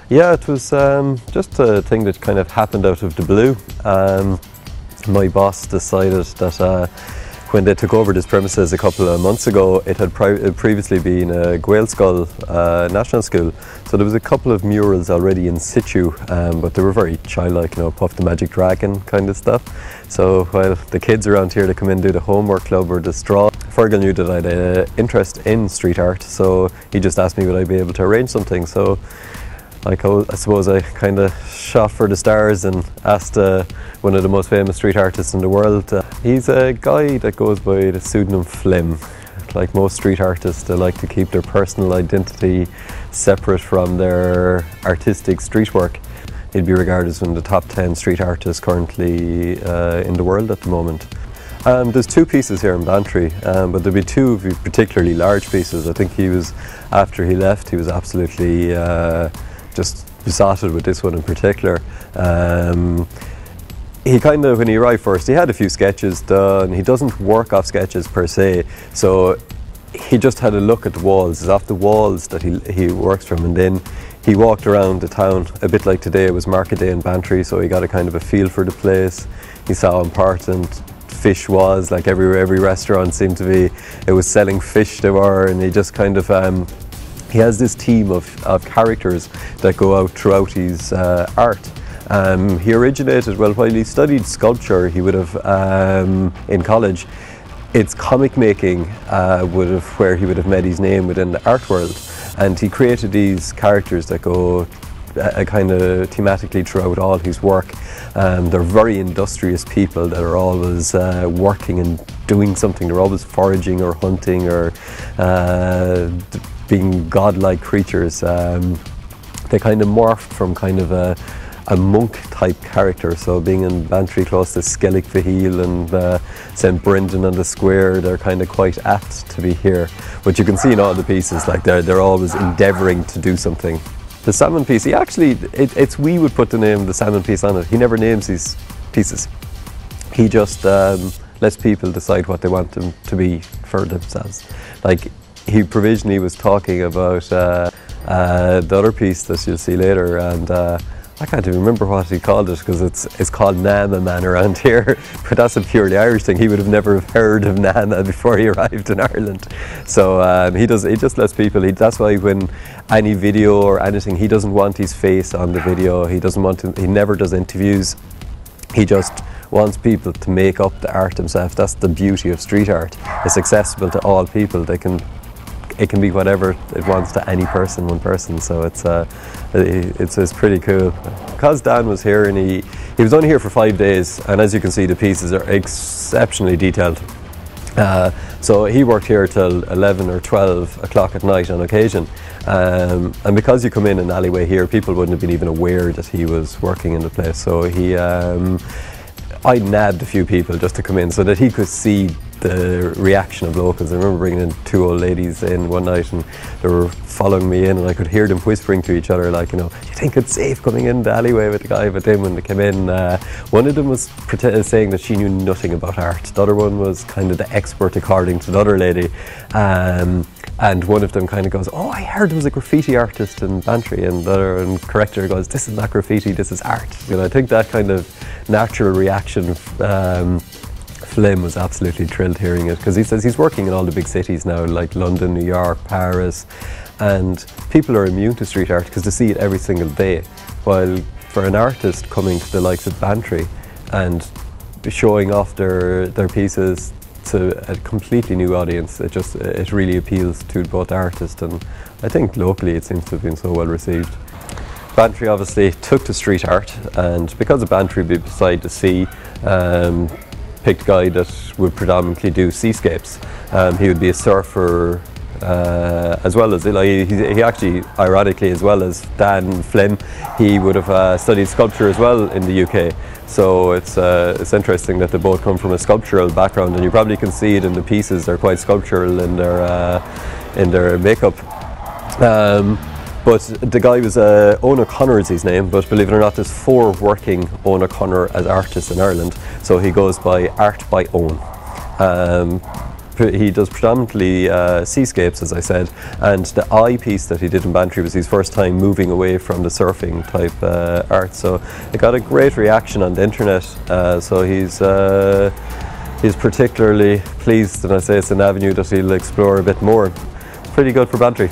Yeah, it was just a thing that kind of happened out of the blue. My boss decided that when they took over this premises a couple of months ago, it had previously been a Gaelscoil national school, so there was a couple of murals already in situ, but they were very childlike, you know, Puff the Magic Dragon kind of stuff. So while the kids around here, they come in and do the homework club or the straw, Fergal knew that I had an interest in street art, so he just asked me would I be able to arrange something. So I suppose I kind of shot for the stars and asked one of the most famous street artists in the world. He's a guy that goes by the pseudonym Phlegm. Like most street artists, they like to keep their personal identity separate from their artistic street work. He'd be regarded as one of the top 10 street artists currently in the world at the moment. There's two pieces here in Bantry, but there'll be two particularly large pieces. I think after he left, he was absolutely just besotted with this one in particular. He kind of, when he arrived first, he had a few sketches done. He doesn't work off sketches per se, so he just had a look at the walls. It's off the walls that he works from, and then he walked around the town, a bit like today. It was market day in Bantry, so he got a kind of a feel for the place. He saw how important fish was, like every restaurant seemed to be, it was selling fish they were, and he just kind of, he has this team of characters that go out throughout his art. He originated, well, while he studied sculpture, he would have, in college, it's comic making where he would have made his name within the art world. And he created these characters that go kind of thematically throughout all his work. They're very industrious people that are always working and doing something. They're always foraging or hunting or being godlike creatures. They kind of morphed from kind of a monk type character, so being in Bantry close to Skellig Faheel and St. Brendan on the Square, they're kind of quite apt to be here. But you can see in all the pieces, like they're always endeavouring to do something. The salmon piece, he actually, we would put the name of the salmon piece on it. He never names these pieces. He just lets people decide what they want them to be for themselves. Like, he provisionally was talking about the other piece that you'll see later, and I can't even remember what he called it, because it's called Nama Man around here, but that's a purely Irish thing. He would have never heard of Nama before he arrived in Ireland. So he just lets people, that's why when any video or anything, he doesn't want his face on the video, he never does interviews, he just wants people to make up the art themselves. That's the beauty of street art. It's accessible to all people. It can be whatever it wants to any person, one person, so it's pretty cool. Because Dan was here, and he was only here for 5 days, and as you can see, the pieces are exceptionally detailed. So he worked here till 11 or 12 o'clock at night on occasion, and because you come in an alleyway here, people wouldn't have been even aware that he was working in the place. So I nabbed a few people just to come in so that he could see the reaction of locals. I remember bringing in 2 old ladies in one night, and they were following me in, and I could hear them whispering to each other, like, you know, do you think it's safe coming in the alleyway with the guy? But then when they came in, one of them was saying that she knew nothing about art. The other one was kind of the expert according to the other lady. And one of them kind of goes, oh, I heard there was a graffiti artist in Bantry, and the other corrector goes, this is not graffiti, this is art. And I think that kind of natural reaction, Phlegm was absolutely thrilled hearing it, because he says he's working in all the big cities now, like London, New York, Paris, and people are immune to street art because they see it every single day. While for an artist coming to the likes of Bantry and showing off their pieces to a completely new audience, it really appeals to both artists, and I think locally it seems to have been so well received. Bantry obviously took to street art, and because of Bantry being beside the sea, picked a guy that would predominantly do seascapes. He would be a surfer as well as, he actually, ironically, as well as Dan Phlegm, he would have studied sculpture as well in the UK. So it's interesting that they both come from a sculptural background, and you probably can see it in the pieces. They're quite sculptural in their makeup. But the guy was Owen O'Connor is his name, but believe it or not, there's 4 working Owen O'Connor as artists in Ireland, so he goes by Art by Owen. he does predominantly seascapes, as I said, and the eye piece that he did in Bantry was his first time moving away from the surfing type art. So it got a great reaction on the internet. So he's particularly pleased, and I say it's an avenue that he'll explore a bit more. Pretty good for Bantry.